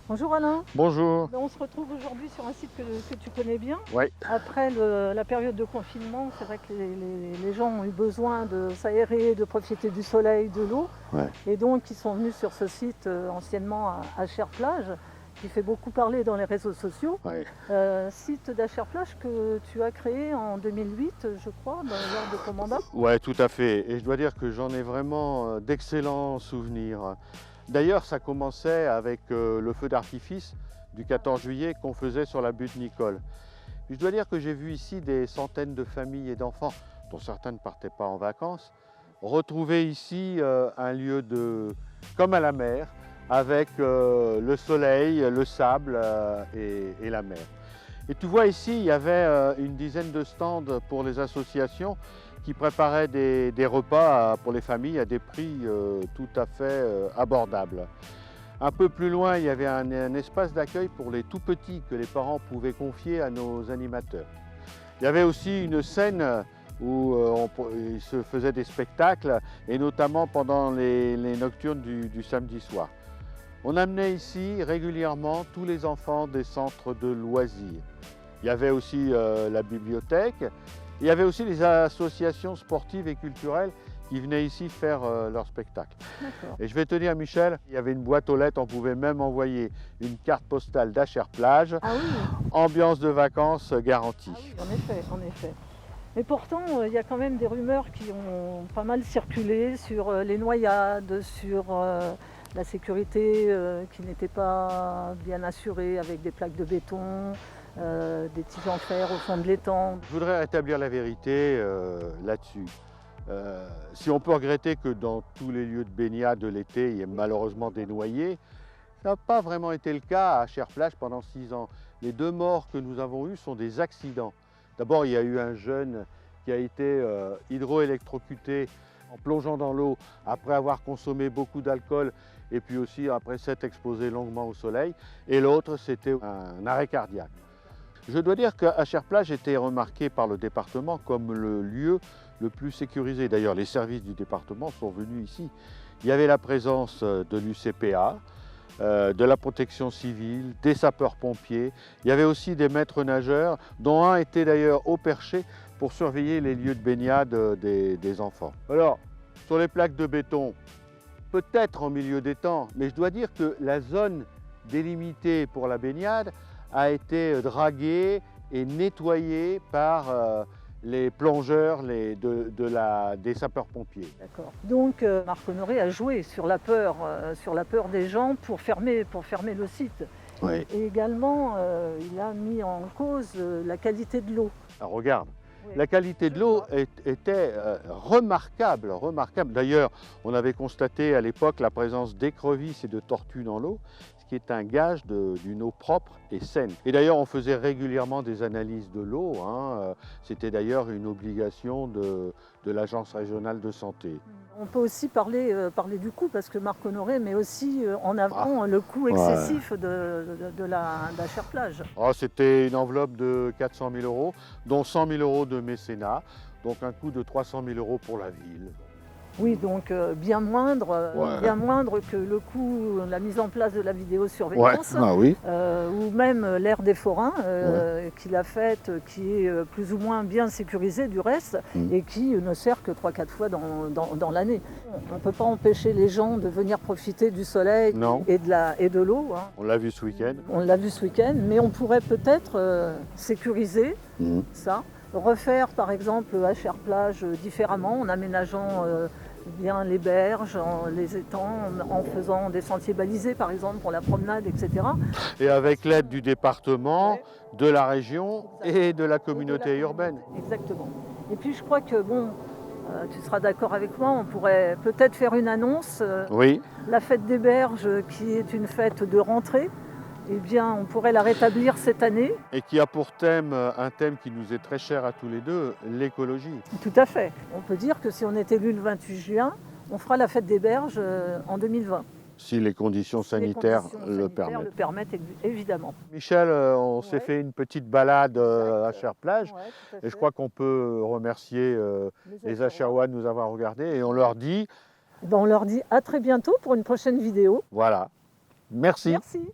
Bonjour Alain. Bonjour. On se retrouve aujourd'hui sur un site que tu connais bien. Oui, Après la période de confinement, c'est vrai que les gens ont eu besoin de s'aérer, de profiter du soleil, de l'eau. ouais. Et donc ils sont venus sur ce site anciennement à Cher-Plage, qui fait beaucoup parler dans les réseaux sociaux. Ouais. Site d'Acher-Plage que tu as créé en 2008, je crois, dans l'ordre de ton mandat. Ouais, tout à fait. Et je dois dire que j'en ai vraiment d'excellents souvenirs. D'ailleurs, ça commençait avec le feu d'artifice du 14 juillet qu'on faisait sur la butte Nicole. Puis je dois dire que j'ai vu ici des centaines de familles et d'enfants, dont certains ne partaient pas en vacances, retrouver ici un lieu comme à la mer, avec le soleil, le sable et la mer. Et tu vois ici, il y avait une dizaine de stands pour les associations qui préparaient des repas pour les familles à des prix tout à fait abordables. Un peu plus loin, il y avait un espace d'accueil pour les tout petits que les parents pouvaient confier à nos animateurs. Il y avait aussi une scène où il se faisait des spectacles, et notamment pendant les nocturnes du samedi soir. On amenait ici régulièrement tous les enfants des centres de loisirs. Il y avait aussi la bibliothèque. Il y avait aussi les associations sportives et culturelles qui venaient ici faire leur spectacle. Et je vais te dire, Michel, il y avait une boîte aux lettres, on pouvait même envoyer une carte postale d'Acher-Plage. Ah oui, Ambiance de vacances garantie. ah oui, en effet, en effet. Mais pourtant, il y a quand même des rumeurs qui ont pas mal circulé sur les noyades, sur la sécurité qui n'était pas bien assurée avec des plaques de béton, des tiges en fer au fond de l'étang. Je voudrais rétablir la vérité là-dessus. Si on peut regretter que dans tous les lieux de baignade de l'été, il y ait malheureusement des noyés, ça n'a pas vraiment été le cas à Cher-Plage pendant 6 ans. Les 2 morts que nous avons eus sont des accidents. D'abord, il y a eu un jeune qui a été hydroélectrocuté en plongeant dans l'eau après avoir consommé beaucoup d'alcool et puis aussi après s'être exposé longuement au soleil. Et l'autre, c'était un arrêt cardiaque. Je dois dire qu'à Cher-Plage était remarqué par le département comme le lieu le plus sécurisé. D'ailleurs, les services du département sont venus ici. Il y avait la présence de l'UCPA, de la protection civile, des sapeurs-pompiers. Il y avait aussi des maîtres nageurs, dont un était d'ailleurs au perché pour surveiller les lieux de baignade des enfants. Alors, sur les plaques de béton, peut-être en milieu d'étang, mais je dois dire que la zone délimitée pour la baignade a été draguée et nettoyée par les plongeurs des sapeurs-pompiers. D'accord. Donc Marc Honoré a joué sur la peur des gens pour fermer le site. Oui. Et également, il a mis en cause la qualité de l'eau. Alors, regarde, Oui. la qualité de l'eau était remarquable, remarquable. D'ailleurs, on avait constaté à l'époque la présence d'écrevisses et de tortues dans l'eau, ce qui est un gage d'une eau propre et saine. Et d'ailleurs, on faisait régulièrement des analyses de l'eau. C'était d'ailleurs une obligation de l'Agence régionale de santé. On peut aussi parler du coût, parce que Marc Honoré met aussi en avant le coût excessif d'Acher-Plage. Oh, c'était une enveloppe de 400 000 €, dont 100 000 € de mécénat, donc un coût de 300 000 € pour la ville. Oui, donc bien moindre que le coût, la mise en place de la vidéosurveillance, oui. ou même l'aire des forains qu'il a faite, qui est plus ou moins bien sécurisée du reste, et qui ne sert que 3-4 fois dans l'année. On ne peut pas empêcher les gens de venir profiter du soleil et de l'eau. On l'a vu ce week-end. On l'a vu ce week-end, mais on pourrait peut-être sécuriser ça. Refaire par exemple à Cher-Plage différemment, en aménageant bien les berges, les étangs, en faisant des sentiers balisés par exemple pour la promenade, etc. Et avec l'aide du département, de la région et de la communauté urbaine. Exactement. Et puis je crois que tu seras d'accord avec moi, on pourrait peut-être faire une annonce. Oui. La fête des berges, qui est une fête de rentrée, eh bien, on pourrait la rétablir cette année. Et qui a pour thème un thème qui nous est très cher à tous les deux, l'écologie. Tout à fait. On peut dire que si on est élu le 28 juin, on fera la fête des berges en 2020. Si les conditions sanitaires le permettent, évidemment. Michel, on s'est fait une petite balade à Cher-Plage. Et je crois qu'on peut remercier les Acherois de nous avoir regardés. Et on leur dit... On leur dit à très bientôt pour une prochaine vidéo. Voilà. Merci. Merci.